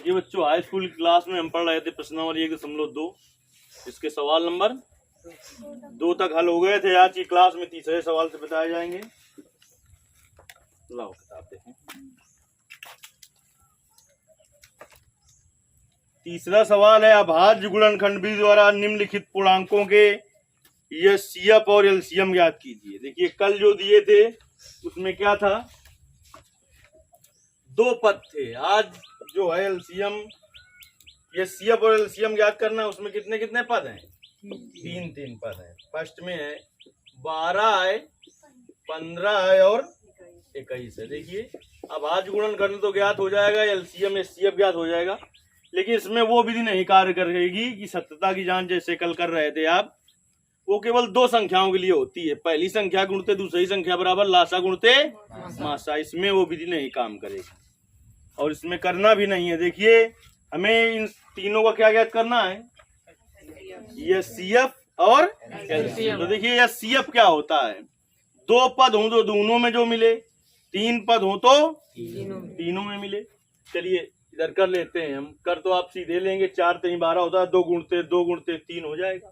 देखिए बच्चों, high school की क्लास में हम पढ़ रहे थे प्रश्नावली 1.2। इसके सवाल नंबर 2 तक हल हो गए थे। आज की क्लास में तीसरे सवाल से बताए जाएंगे। लाओ किताब देखें। तीसरा सवाल है, अभाज्य गुणनखंड विधि द्वारा निम्नलिखित पूर्णांकों के एचसीएफ और एलसीएम ज्ञात कीजिए। देखिए कल जो दिए थे उसमें क्या था, 2 पद थे। आज जो है एलसीएम, एचसीएफ और एलसीएम ज्ञात करना है। उसमें कितने कितने पद हैं? 3 पद हैं। फर्स्ट में है 12 है, 15 है और 21 है। देखिए अब आज गुणनखंड तो ज्ञात हो जाएगा, एलसीएम एचसीएफ ज्ञात हो जाएगा, लेकिन इसमें वो विधि नहीं कार्य करेगी कि सत्यता की जांच जैसे कल कर रहे थे आप। वो केवल 2 संख्याओं के लिए होती है, पहली संख्या गुणते दूसरी संख्या बराबर लासा गुणते मासा। इसमें वो विधि नहीं काम करेगी और इसमें करना भी नहीं है। देखिए हमें इन तीनों का क्या ज्ञात करना है, एचसीएफ और एलसीएम। तो देखिए एचसीएफ क्या होता है, 2 पद हो तो दोनों में जो मिले, 3 पद हो तो तीनों में मिले। चलिए इधर कर लेते हैं हम। कर तो आप सीधे लेंगे, 4 3 12 होता है, 2 गुणते 3 हो जाएगा।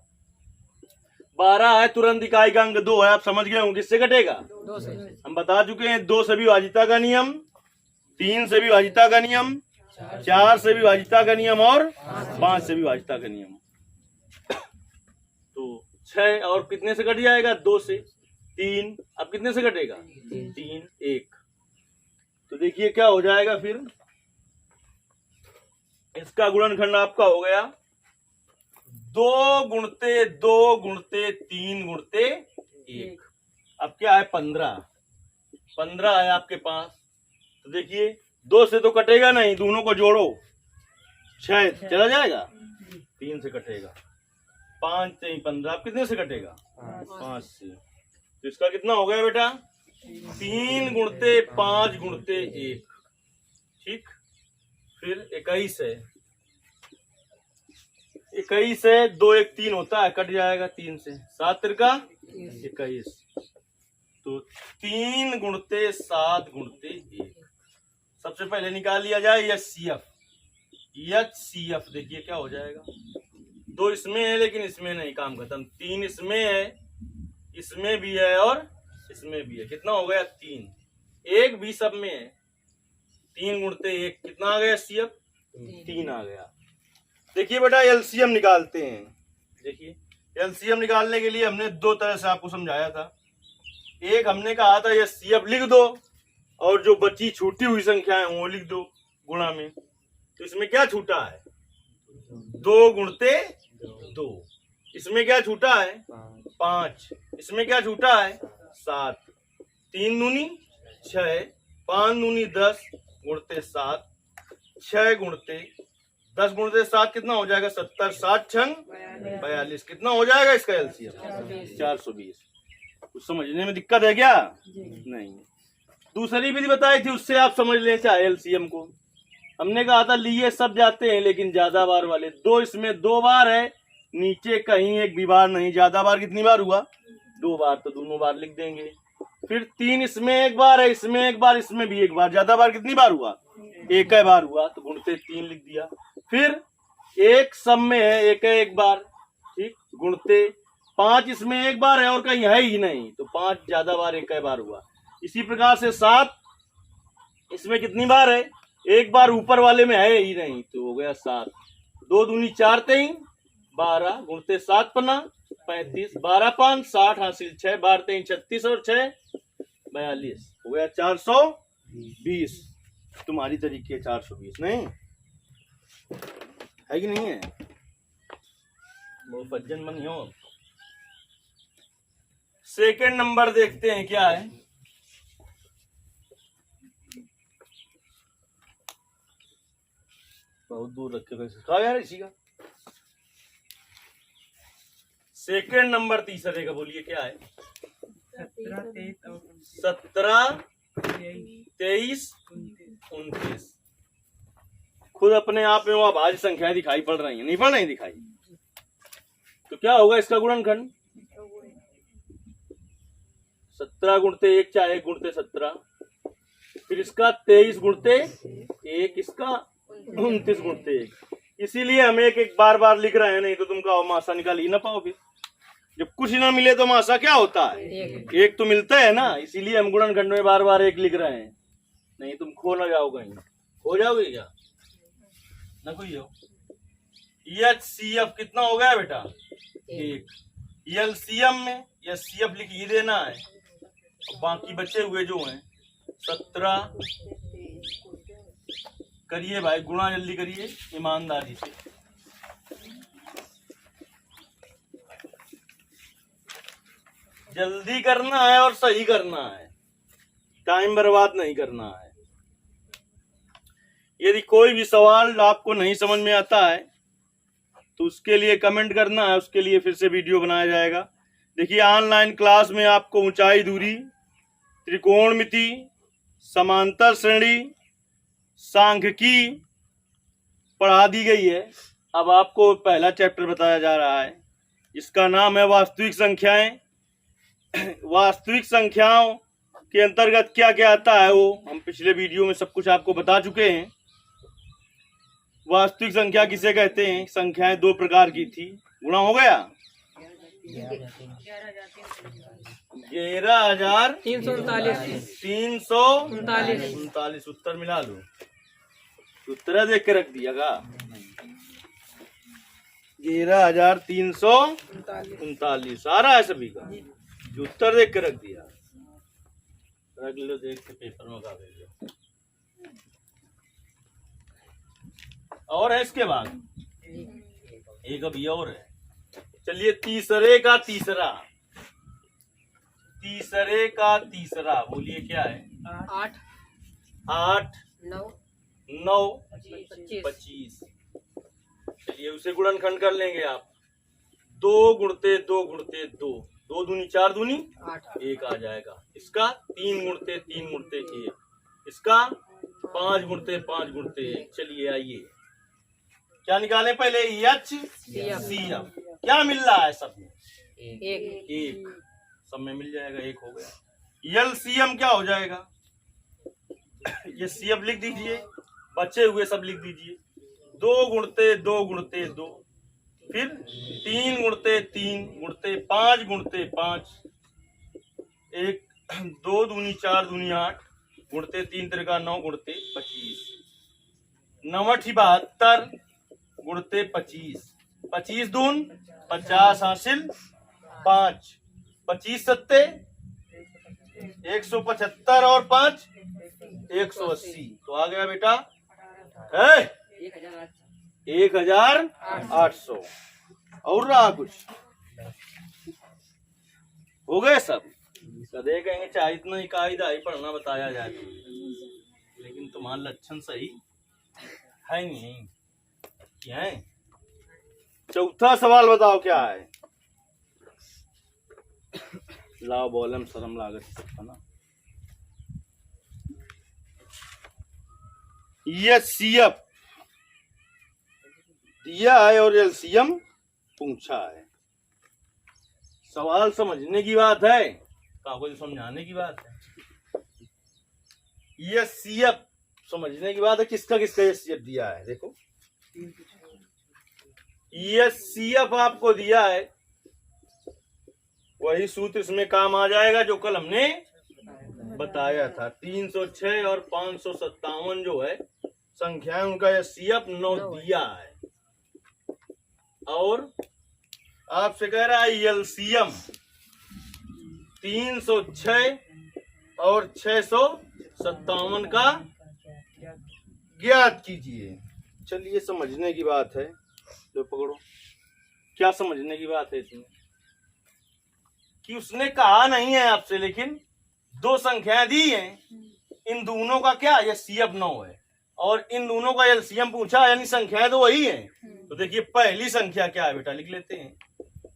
12 है, तुरंत इकाई का अंक 2 है। आप समझ गए होंगे किससे घटेगा? 2 से। हम बता चुके हैं 2 से विभाजिता का नियम, 3 से विभाजिता का नियम, 4 से विभाजिता का नियम और 5 से विभाजिता का नियम। तो 6 और कितने से घट जाएगा? 2 से। 3 अब कितने से घटेगा? 3 1। तो देखिए क्या हो जाएगा फिर, इसका गुणनखंड आपका हो गया 2 गुणते 2 गुणते 3 गुणते 1। अब क्या है? 15 है आपके पास। तो देखिए 2 से तो कटेगा नहीं, दोनों को जोड़ो, 6 चला जाएगा, 3 से कटेगा, 5 से 15। अब कितने से कटेगा? 5 से। तो इसका कितना हो गया बेटा? 3 गुणते 5 गुणते 1। ठीक, फिर 21 है। 21 है, 2 1 3 होता है, कट जाएगा 3 से। 7 तिरका 21। तो 3 गुणते 7 गुणते 1। सबसे पहले निकाल लिया जाए एचसीएफ। एचसीएफ देखिए क्या हो जाएगा, 2 इसमें है लेकिन इसमें नहीं, काम खत्म। 3 इसमें है, इसमें भी है और इसमें भी है। कितना हो गया? 3। 1 भी सब में है। 3 गुणते 1 कितना आ गया? एचसीएफ 3 आ गया। देखिए बेटा एलसीएम निकालते हैं। देखिए एलसीएम निकालने के लिए हमने 2 तरह से आपको समझाया था। एक हमने कहा था एचसीएफ लिख दो और जो बची छूटी हुई संख्या है वो लिख दो गुणा में। तो इसमें क्या छूटा है? 2 गुणते 2। इसमें क्या छूटा है? 5। इसमें क्या छूटा है? 7। 3 दूनी 6, 5 दूनी 10 गुणते 7, 6 गुणते 10 गुणते 7 कितना हो जाएगा? 70। 7 छंग 42। कितना हो जाएगा इसका एलसीएम? 420। कुछ समझने में दिक्कत है क्या? नहीं। दूसरी विधि बताई थी, उससे आप समझ लें चाहे एलसीएम को। हमने कहा था लिए सब जाते हैं लेकिन ज्यादा बार वाले। 2 इसमें 2 बार है, नीचे कहीं एक भी बार नहीं। ज्यादा बार कितनी बार हुआ? 2 बार, तो दोनों बार लिख देंगे। फिर 3 इसमें 1 बार है, इसमें 1 बार, इसमें भी 1 बार। ज्यादा बार कितनी बार हुआ? 1 बार हुआ, तो गुणते 3 लिख दिया। फिर 1 सब में है, 1 बार, ठीक, गुणते 5 इसमें 1 बार है और कहीं है ही नहीं, तो 5 ज्यादा बार, 1 बार हुआ। इसी प्रकार से 7 इसमें कितनी बार है? 1 बार ऊपर वाले में है ही नहीं, तो हो गया 7। 2 दूनी 4 3 12 गुणते 7 पन्ना 35, 12 5 60 हासिल 6, 12 3 36 और 6 42। हो गया 420। तुम्हारी तरीके 420 नहीं है कि नहीं है? वो फज्जन बनी हो। सेकंड नंबर देखते हैं क्या है। बहुत दूर रखे सिखाओ यार इसी का। सेकंड नंबर तीसरे का बोलिए क्या है? 17 23 29। खुद अपने आप में वो अभाज्य संख्याएं दिखाई पड़ रही हैं, नहीं पड़ रही दिखाई? तो क्या होगा इसका गुणनखंड? 17 गुणते 1 चाहे 1 गुणते 17, फिर इसका 23 गुणते 1, इसका 29 गुणते 1। इसीलिए हम एक एक बार बार लिख रहे हैं, नहीं तो तुम कहो मासा निकाल ही ना पाओ। फिर जब कुछ ना मिले तो मासा क्या होता है, एक तो मिलता है ना। इसीलिए हम गुणनखंड में बार बार एक लिख रहे हैं, नहीं तुम खो ना जाओ कहीं। खो जाओगे क्या ना कोई हो। HCF कितना हो गया बेटा 1। एलसीएम में HCF लिख ही देना है, और बाकी बचे हुए जो हैं 17 करिए भाई, गुणा जल्दी करिए ईमानदारी से। जल्दी करना है और सही करना है, टाइम बर्बाद नहीं करना है। यदि कोई भी सवाल आपको नहीं समझ में आता है तो उसके लिए कमेंट करना है, उसके लिए फिर से वीडियो बनाया जाएगा। देखिए ऑनलाइन क्लास में आपको ऊंचाई दूरी, त्रिकोणमिति, समांतर श्रेणी, सांख्यिकी पढ़ा दी गई है। अब आपको पहला चैप्टर बताया जा रहा है, इसका नाम है वास्तविक संख्याएं। वास्तविक संख्याओं के अंतर्गत क्या क्या आता है वो हम पिछले वीडियो में सब कुछ आपको बता चुके हैं। वास्तविक संख्या किसे कहते हैं? संख्याएं दो प्रकार की थी। गुणा हो गया 11,339। उत्तर मिला लो, उत्तर देख के रख दिया का 11,339 आ रहा है सभी का, जो उत्तर देख के रख दिया। रख लो, देख के पेपर में कागज। और है इसके बाद एक अभी और है। चलिए तीसरे का तीसरा, तीसरे का तीसरा बोलिए क्या है? 8 8 9 9 25। 25। चलिए उसे गुणनखंड कर लेंगे आप। 2 गुणते 2 गुणते 2, 2 दूनी 4 दूनी 8 1 आ जाएगा। इसका 3 गुणते 3 गुणते 1, इसका 5 गुणते 5 गुणते 1। चलिए आइए क्या निकाले पहले? HCF क्या मिल रहा है सब में? 1 सब में मिल जाएगा, 1 हो गया। LCM क्या हो जाएगा? ये CF लिख दीजिए, बचे हुए सब लिख दीजिए। 2 गुणते 2 गुणते 2, फिर 3 गुणते 3 गुणते 5 गुणते 5, 1 2 दूनी 4 दूनी 8 गुणते 3 तिरका 9 गुणते 25। 9 72 गुणते 25, 25 दून 50 हासिल 5, 25 सत्ते 175 और 5 180। तो आ गया बेटा है 1,800। और रहा कुछ? हो गए सब? कदे कहेंगे चाहे इतना ही कायदा ही पढ़ना बताया जाए तो, लेकिन तुम्हारा लक्षण सही है नहीं। क्या है? चौथा सवाल बताओ क्या है? लाओ बोलम शर्म लागत है ना। HCF दिया है और LCM पूछा है। सवाल समझने की बात है, कागज समझाने की बात है। HCF समझने की बात है। किसका किसका HCF दिया है? देखो HCF आपको दिया है, वही सूत्र इसमें काम आ जाएगा जो कल हमने बताया था। 306 और 557 जो है संख्याएं, उनका HCF 9 दिया है। और आपसे कह रहा है LCM 306 और 657 का ज्ञात कीजिए। चलिए समझने की बात है, लो पकड़ो। क्या समझने की बात है इसमें? कि उसने कहा नहीं है आपसे, लेकिन दो संख्याएं दी हैं, इन दोनों का क्या HCF 9 है और इन दोनों का LCM पूछा, यानी संख्याएं तो वही है। तो देखिए पहली संख्या क्या है बेटा, लिख लेते हैं।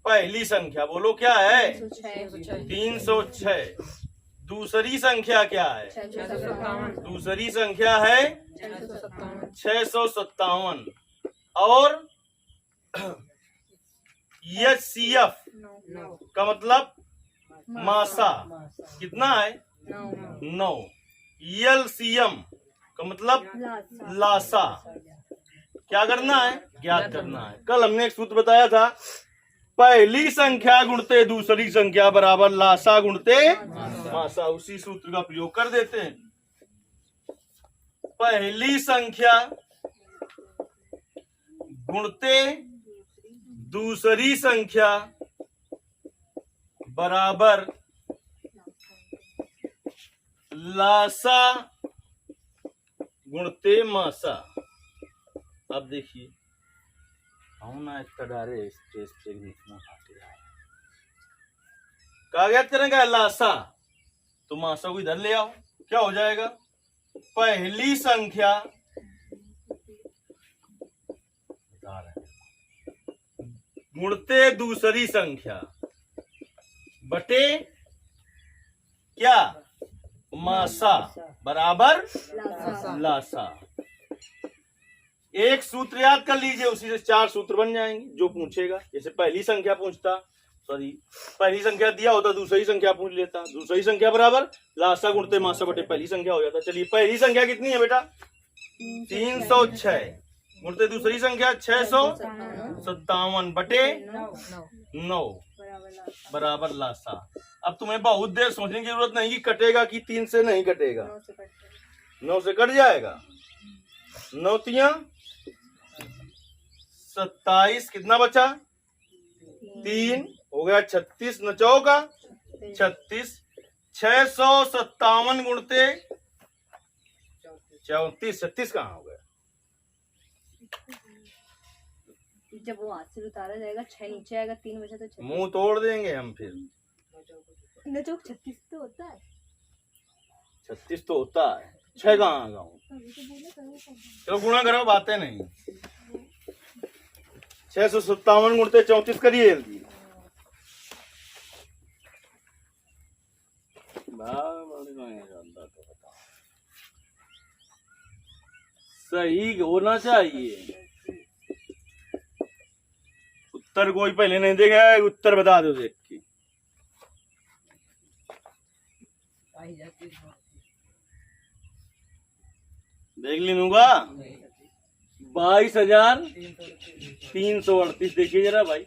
पहली संख्या बोलो क्या है? 306। दूसरी संख्या क्या है? दूसरी संख्या है 657। और HCF का मतलब मासा कितना है? 9। LCM का मतलब लासा क्या करना है? ज्ञात करना है। कल हमने एक सूत्र बताया था, पहली संख्या गुणते दूसरी संख्या बराबर लासा गुणते मासा। उसी सूत्र का प्रयोग कर देते हैं। पहली संख्या गुणते दूसरी संख्या बराबर लासा गुणते मासा। अब देखिए ना इतना डारे स्ट्रेस पे कहा ज्ञात करेंगे लासा, तो मासा को इधर ले आओ, क्या हो जाएगा? पहली संख्या गुणते दूसरी संख्या बटे क्या? मासा बराबर लासा। एक सूत्र याद कर लीजिए, उसी से 4 सूत्र बन जाएंगे जो पूछेगा। जैसे पहली संख्या पूछता, पहली संख्या दिया होता, दूसरी संख्या पूछ लेता, दूसरी संख्या बराबर लासा गुणते मासा बटे पहली संख्या हो जाता। चलिए पहली संख्या कितनी है बेटा? 306 गुणते दूसरी संख्या 657 बटे 9 बराबर लासा। अब तुम्हें बहुत देर सोचने की जरूरत नहीं कि कटेगा कि 3 से नहीं कटेगा। 9 से कट जाएगा। 9 तिया 27, कितना बचा? 3 हो गया 36, 9 चौका 36, 657 गुणते 34, 36 कहाँ हो गया? जब वो हाथ से उतारा जाएगा 6 नीचे आएगा, 3 बचा तो 36। मुंह तोड़ देंगे हम फिर। 36 तो होता है। 36 तो होता है, 6 कहाँ आ गया? चलो गुणा करो, बातें नहीं। 657 गुणते 34 करिए जल्दी। सही होना चाहिए। उत्तर कोई पहले नहीं देगा, उत्तर बता दो देख के। देख लीनूंगा 22,338। देखिए जरा भाई,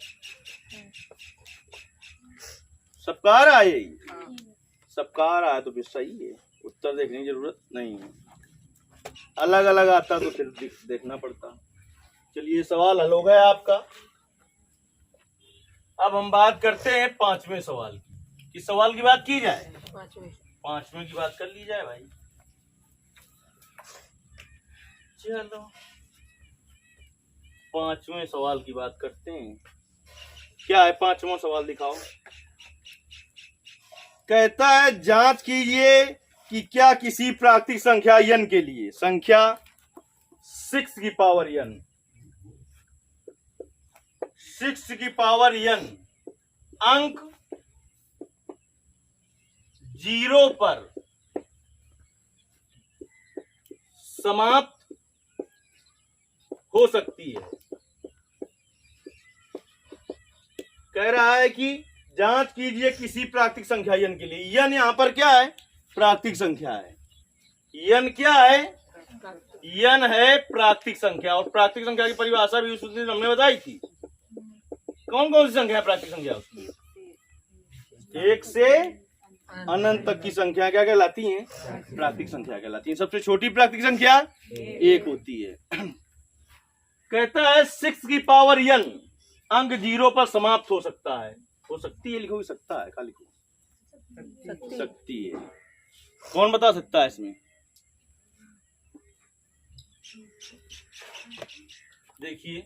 सबका आ रहा है? यही सबका आ रहा है तो फिर सही है। उत्तर देखने की जरूरत नहीं है, अलग अलग आता तो फिर देखना पड़ता। चलिए सवाल हल हो गया आपका। अब हम बात करते हैं 5वें सवाल की। किस सवाल की बात की जाए? 5वें की बात कर ली जाए भाई। चलो 5वें सवाल की बात करते हैं। क्या है 5वां सवाल? दिखाओ। कहता है जांच कीजिए कि क्या किसी प्राकृतिक संख्या n के लिए संख्या 6 की पावर n 6 की पावर n अंक 0 पर समाप्त हो सकती है। कह रहा है कि जांच कीजिए किसी प्राकृतिक संख्या n के लिए। n यहां पर क्या है? प्राकृतिक संख्या है। n क्या है? n है प्राकृतिक संख्या। और प्राकृतिक संख्या की परिभाषा भी उस दिन हमने बताई थी। कौन कौन सी संख्या है प्राकृतिक संख्या? उसकी 1 से अनंत तक की संख्या क्या कहलाती हैं? प्राकृतिक संख्या कहलाती है। सबसे छोटी प्राकृतिक संख्या 1 होती है। कहता है 6 की पावर n अंक 0 पर समाप्त हो सकता है। हो सकती है लिखो, सकता है, खाली लिखो सकती है। कौन बता सकता है इसमें? देखिए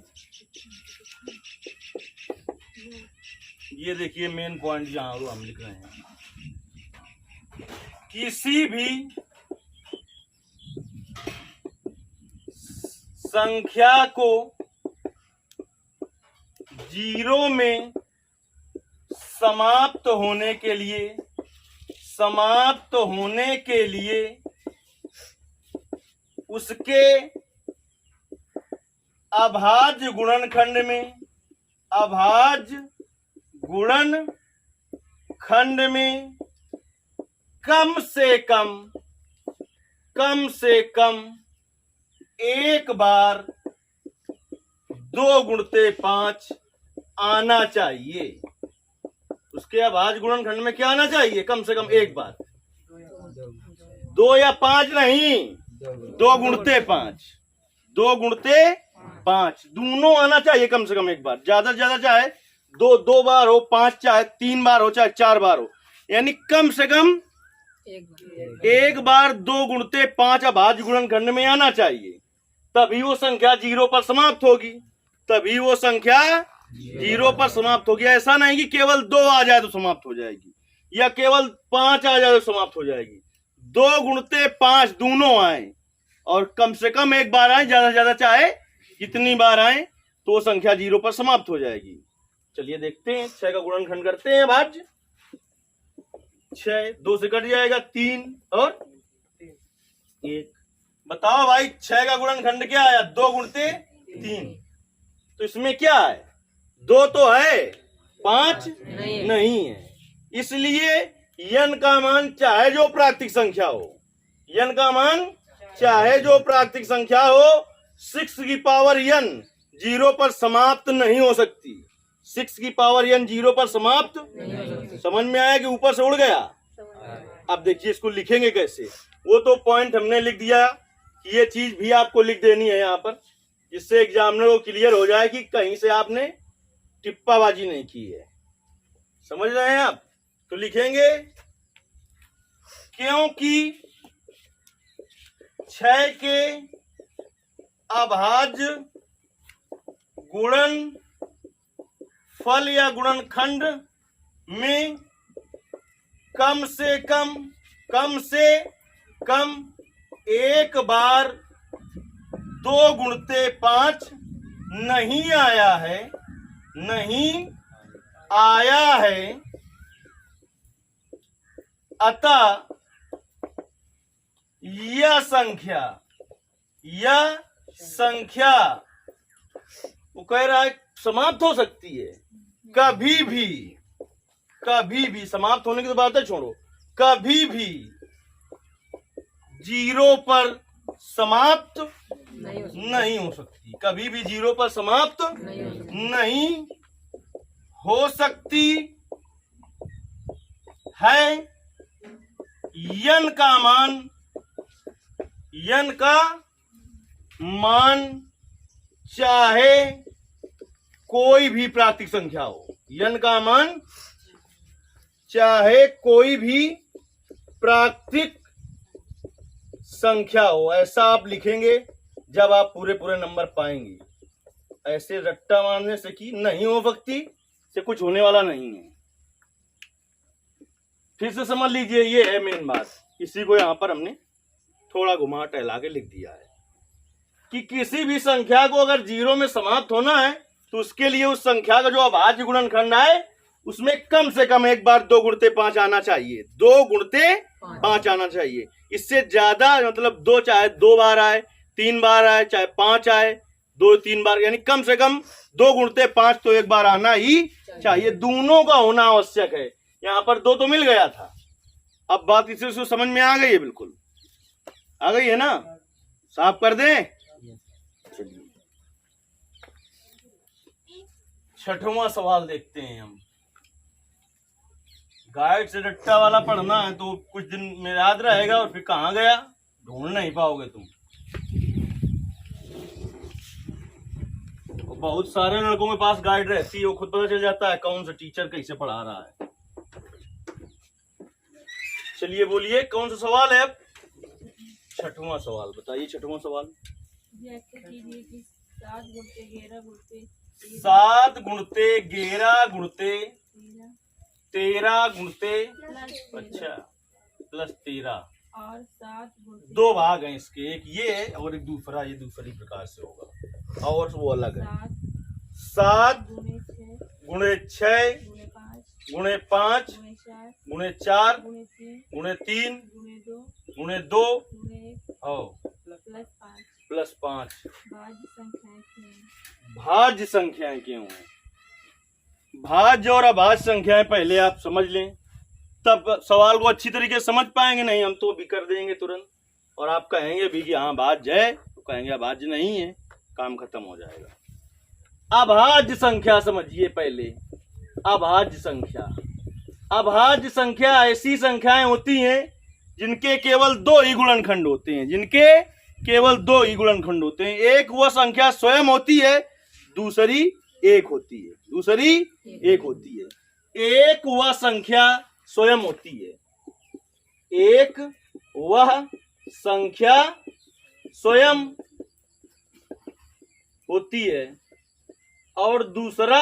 ये देखिए मेन पॉइंट जहां हम लिख रहे हैं। किसी भी संख्या को 0 में समाप्त होने के लिए उसके अभाज्य गुणनखंड में कम से कम एक बार 2 गुणते 5 आना चाहिए। उसके अभाज्य गुणनखंड में क्या आना चाहिए? कम से कम एक बार। 2 या 5 नहीं, 2 गुणते 5, 2 गुणते 5 दोनों आना चाहिए कम से कम एक बार। ज्यादा से ज्यादा चाहे 2 बार हो, 5 चाहे 3 बार हो, चाहे 4 बार हो, यानी कम से कम एक बार 2 गुणते 5 अभाज्य गुणनखंड में आना चाहिए। तभी वो संख्या 0 पर समाप्त होगी, तभी वो संख्या 0 पर समाप्त होगी। ऐसा नहीं कि केवल 2 आ जाए तो समाप्त हो जाएगी, या केवल 5 आ जाए तो समाप्त हो जाएगी। 2 गुणते 5 दोनों आए और कम से कम एक बार आए, ज्यादा से ज्यादा चाहे कितनी बार आए तो वो संख्या 0 पर समाप्त हो जाएगी। चलिए देखते हैं, 6 का गुणनखंड करते हैं भाज्य। 6 2 से कट जाएगा, 3 और 1। बताओ भाई 6 का गुणनखंड क्या आया? 2 गुणते 3। तो इसमें क्या है? 2 तो है, 5 नहीं है। इसलिए n का मान चाहे जो प्राकृतिक संख्या हो, n का मान चाहे जो प्राकृतिक संख्या हो, 6 की पावर n 0 पर समाप्त नहीं हो सकती। 6 की पावर n 0 पर समाप्त समझ में आया कि ऊपर से उड़ गया? अब देखिए इसको लिखेंगे कैसे। वो तो पॉइंट हमने लिख दिया कि ये चीज भी आपको लिख देनी है यहाँ पर, जिससे एग्जामिनर को क्लियर हो जाए कि कहीं से आपने टिप्पाबाजी नहीं की है। समझ रहे हैं आप? तो लिखेंगे क्योंकि 6 के अभाज्य गुणन फल या गुणनखंड में कम से कम एक बार 2 गुणते 5 नहीं आया है, अतः यह संख्या वो कह रहा है समाप्त हो सकती है कभी भी समाप्त होने की तो बात है, छोड़ो, कभी भी 0 पर समाप्त नहीं हो सकती, कभी भी 0 पर समाप्त नहीं हो सकती है। n का मान चाहे कोई भी प्राकृतिक संख्या हो, n का मान चाहे कोई भी प्राकृतिक संख्या हो, ऐसा आप लिखेंगे जब आप पूरे नंबर पाएंगे। ऐसे रट्टा मारने से कि नहीं हो सकती से कुछ होने वाला नहीं है। फिर से समझ लीजिए, ये है मेन बात। इसी को यहां पर हमने थोड़ा घुमा टहला के लिख दिया है कि किसी भी संख्या को अगर 0 में समाप्त होना है तो उसके लिए उस संख्या का जो अभाज्य गुणनखंड है उसमें कम से कम एक बार 2 गुणते 5 आना चाहिए, 2 गुणते 5 आना चाहिए। इससे ज्यादा मतलब 2 चाहे 2 बार आए, 3 बार आए, चाहे 5 आए, 2-3 बार, यानी कम से कम 2 गुणते 5 तो एक बार आना ही चाहिए। दोनों का होना आवश्यक है। यहाँ पर 2 तो मिल गया था। अब बात इसी से समझ में आ गई है, बिल्कुल आ गई है ना? साफ कर दें। चलिए 6वां सवाल देखते हैं हम। गाइड से रट्टा वाला पढ़ना है तो कुछ दिन में याद रहेगा और फिर कहाँ गया ढूंढ नहीं पाओगे तुम। बहुत सारे लड़कों के पास गाइड रहती है, वो खुद पता चल जाता है कौन सा टीचर कैसे पढ़ा रहा है। चलिए बोलिए कौन सा सवाल है अब? 6वां सवाल बताइए। 6वां सवाल 7 गुणते 11 गुणते 13 गुणते अच्छा प्लस 13 और 7 गुणते 2 भाग हैं इसके, एक ये और एक दूसरा, ये दूसरी प्रकार से होगा और वो अलग है। 7 गुणे 6 गुणे 5 गुणे 4 गुणे 3 गुणे 2 और प्लस 5। भाज्य संख्याएं क्यों हैं? भाज्य और अभाज्य संख्याएं पहले आप समझ लें, तब सवाल को अच्छी तरीके से समझ पाएंगे। नहीं हम तो भी कर देंगे तुरंत और आप कहेंगे भी कि हाँ भाज्य है, तो कहेंगे अभाज्य नहीं है, काम खत्म हो जाएगा। अभाज्य संख्या समझिए पहले। अभाज्य संख्या, अभाज्य संख्या ऐसी संख्याएं होती हैं जिनके केवल दो ही गुणनखंड होते हैं, जिनके केवल दो ही गुणनखंड होते हैं। एक वह संख्या स्वयं होती है, दूसरी एक होती है, दूसरी एक होती है। एक वह संख्या स्वयं होती है, एक वह संख्या स्वयं होती है, और दूसरा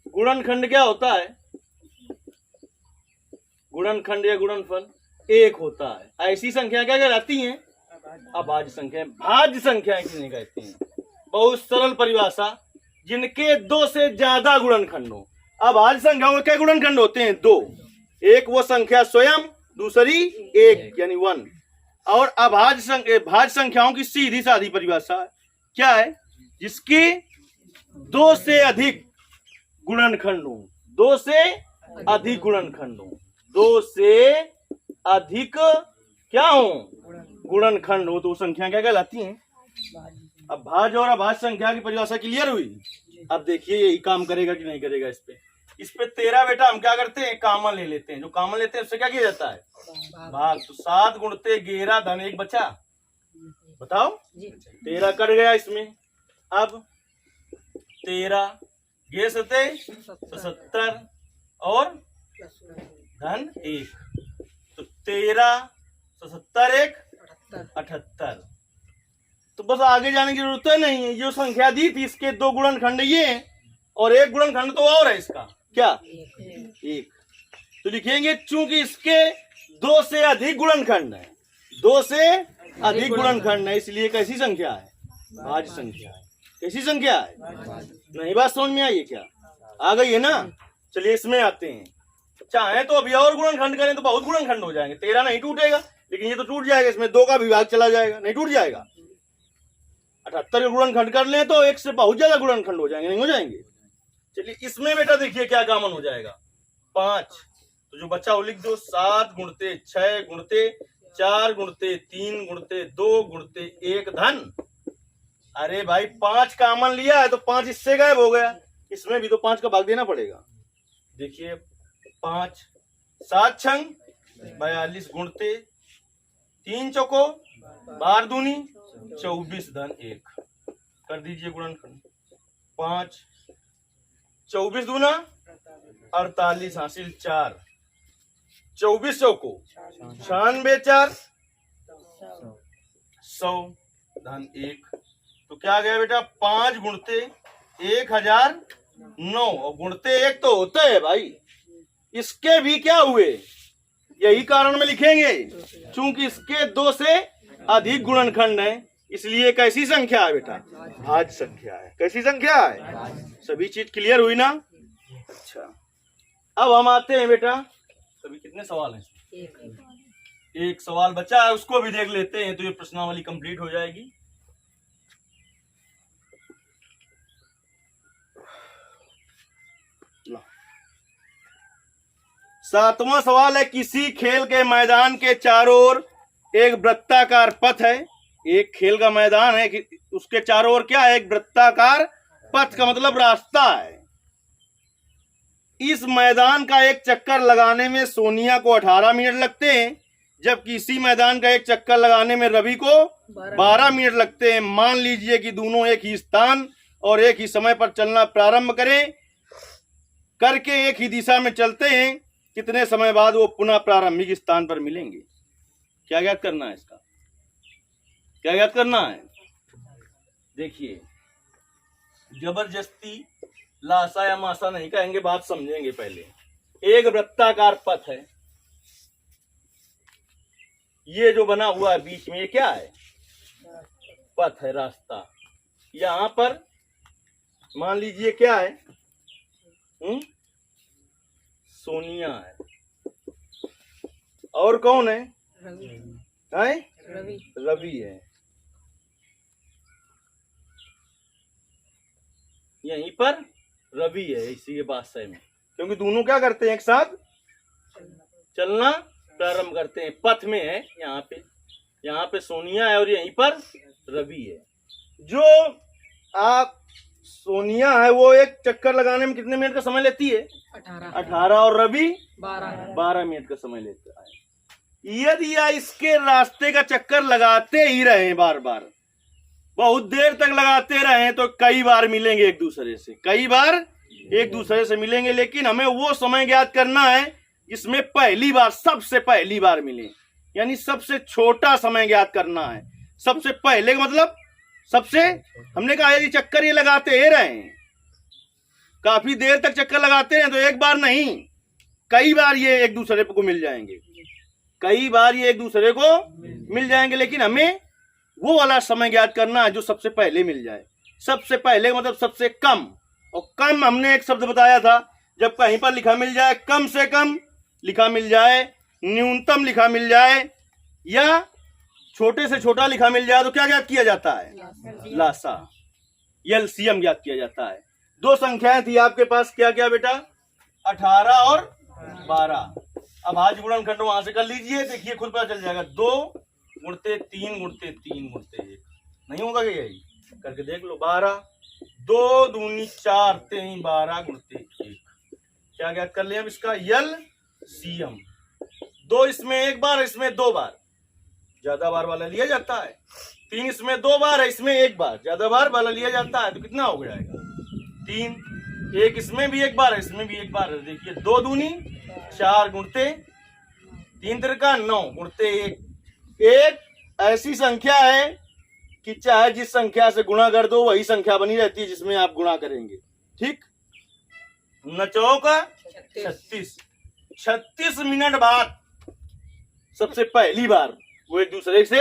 गुणनखंड क्या होता है, गुणनखंड या गुणनफल एक होता है। ऐसी संख्या क्या कहलाती हैं? अभाज्य संख्या। भाज्य संख्या किन्हें कहते हैं? बहुत सरल परिभाषा, जिनके दो से ज्यादा गुणनखंड हो। अभाज्य संख्याओं में क्या गुणनखंड होते हैं? दो। एक वो संख्या स्वयं, दूसरी एक यानी वन। और भाज्य संख्याओं की सीधी साधी परिभाषा क्या है? जिसके दो से अधिक गुणनखंड हो, दो से अधिक गुणनखंड हो, दो से अधिक क्या हो? गुणनखंड हो, तो संख्या क्या कहलाती हैं? अब भाज्य और अभाज्य संख्या की परिभाषा क्लियर हुई। अब देखिए यही काम करेगा कि नहीं करेगा इस पे 13 बेटा हम क्या करते हैं? कामन ले लेते हैं। जो कामन लेते हैं उससे क्या किया जाता है? भाग। तो 7 गुणते 11 धन 1 बचा। बताओ, 13 कट गया इसमें। अब 13 गे सते 77 और धन 1, तो 13 77 1 78। तो बस आगे जाने की जरूरत नहीं है। जो संख्या दी थी इसके दो गुणनखंड ये हैं, और एक गुणनखंड तो और है इसका, क्या? एक। तो लिखेंगे चूंकि इसके दो से अधिक गुणनखंड है, दो से अधिक गुणनखंड है, इसलिए कैसी संख्या है? भाज्य संख्या है। कैसी संख्या है? नहीं बात समझ में आई है क्या? आ गई है ना? चलिए इसमें आते हैं। चाहे तो अभी और गुणनखंड करें तो बहुत गुणनखंड हो जाएंगे। 13 नहीं टूटेगा, लेकिन ये तो टूट जाएगा, इसमें 2 का विभाग चला जाएगा, नहीं टूट जाएगा। 78 के गुणनखंड कर लें तो एक से बहुत ज्यादा गुणनखंड हो जाएंगे, नहीं हो जाएंगे? चलिए इसमें बेटा देखिए क्या कामन हो जाएगा? 5। तो जो बच्चा वो लिख दो। 7 गुणते 6 गुणते 4 गुणते 3 गुणते 2 गुणते 1 धन। अरे भाई 5 कामन लिया है तो 5 इससे गायब हो गया, इसमें भी तो 5 का भाग देना पड़ेगा। देखिए 5 7 छंग 42 गुणते 3 चौको 12 दूनी 24 धन 1। कर दीजिए गुणनखंड। 5 24 दूना 48 हासिल 4, 24 चौको 96 4 100 धन 1। तो क्या गया बेटा? 5 गुणते 1009, और गुणते 1 तो होता है भाई। इसके भी क्या हुए? यही कारण में लिखेंगे, चूंकि इसके 2 से अधिक गुणनखंड है, इसलिए कैसी संख्या है बेटा? भाज्य संख्या है। कैसी संख्या है? सभी चीज क्लियर हुई ना? अच्छा, अब हम आते हैं बेटा, सभी कितने सवाल हैं? एक सवाल बचा है, उसको भी देख लेते हैं, तो ये प्रश्नावली कंप्लीट हो जाएगी। सातवां सवाल है, किसी खेल के मैदान के चारों ओर एक वृत्ताकार पथ है। एक खेल का मैदान है कि उसके चारों ओर क्या है? एक वृत्ताकार पथ का मतलब रास्ता है। इस मैदान का एक चक्कर लगाने में सोनिया को 18 मिनट लगते हैं, जबकि इसी मैदान का एक चक्कर लगाने में रवि को 12 मिनट लगते हैं। मान लीजिए कि दोनों एक ही स्थान और एक ही समय पर चलना प्रारंभ करें करके एक ही दिशा में चलते हैं। कितने समय बाद वो पुनः प्रारंभिक स्थान पर मिलेंगे? क्या ज्ञात करना है इसका? क्या ज्ञात करना है? देखिए, जबरदस्ती लासा या मासा नहीं कहेंगे, बात समझेंगे पहले। एक वृत्ताकार पथ है, ये जो बना हुआ है बीच में, ये क्या है? पथ है, रास्ता। यहां पर मान लीजिए क्या है? सोनिया है, और कौन है? रवि है। यहीं पर रवि है इसी के पास में, क्योंकि दोनों क्या करते हैं? एक साथ चलना प्रारंभ करते हैं। पथ में है, यहाँ पे सोनिया है और यहीं पर रवि है। जो आप सोनिया है वो एक चक्कर लगाने में कितने मिनट का समय लेती है? 18 और रवि 12 मिनट का समय लेता है। यदि आप इसके रास्ते का चक्कर लगाते ही रहे बार बार, बहुत देर तक लगाते रहे, तो कई बार मिलेंगे एक दूसरे से, कई बार एक दूसरे से मिलेंगे। लेकिन हमें वो समय ज्ञात करना है जिसमें पहली बार, सबसे पहली बार मिले, यानी सबसे छोटा समय ज्ञात करना है। सबसे पहले का मतलब सबसे, हमने कहा यदि चक्कर ये लगाते ही रहे, काफी देर तक चक्कर लगाते हैं, तो एक बार नहीं कई बार ये एक दूसरे को मिल जाएंगे, कई बार ये एक दूसरे को मिल जाएंगे। लेकिन हमें वो वाला समय ज्ञात करना है जो सबसे पहले मिल जाए। सबसे पहले मतलब सबसे कम, और कम हमने एक शब्द बताया था, जब कहीं पर लिखा मिल जाए कम से कम लिखा मिल जाए, न्यूनतम लिखा मिल जाए, या छोटे से छोटा लिखा मिल जाए, तो क्या ज्ञात किया जाता है? लासा, एलसीएम ज्ञात किया जाता है। दो संख्याएं थी आपके पास, क्या क्या बेटा? 18 और 12। अब आज गुणनखंड वहां से कर लीजिए, देखिए खुद पता चल जाएगा। 2 गुणते 3 गुणते 3 गुणते 1, नहीं होगा क्या? यही करके देख लो। 12, 2 दूनी 4 3 12 गुणते 1, क्या ज्ञात कर लिया? अब इसका एलसीएम। 2 इसमें एक बार, इसमें 2 बार, ज्यादा बार वाला लिया जाता है। 3 इसमें 2 बार है, इसमें 1 बार, ज्यादा बार वाला लिया जाता है, तो कितना हो जाएगा? 3। 1 इसमें भी 1 बार है, इसमें भी 1 बार है। देखिए 2 दूनी 4 गुणते 3 तिरका 9 गुणते 1। एक ऐसी संख्या है कि चाहे जिस संख्या से गुणा कर दो वही संख्या बनी रहती है जिसमें आप गुणा करेंगे। ठीक, 9 का 36 मिनट बाद सबसे पहली बार वो एक दूसरे से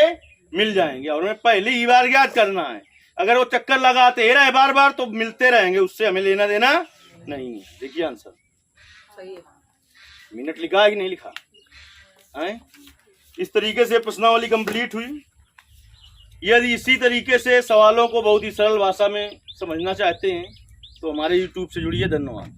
मिल जाएंगे, और हमें पहली ही बार याद करना है। अगर वो चक्कर लगाते रहे बार बार तो मिलते रहेंगे, उससे हमें लेना देना नहीं है। देखिए आंसर सही है। मिनट लिखा है कि नहीं लिखा है? इस तरीके से प्रश्नावली कंप्लीट हुई। यदि इसी तरीके से सवालों को बहुत ही सरल भाषा में समझना चाहते हैं तो हमारे YouTube से जुड़िए। धन्यवाद।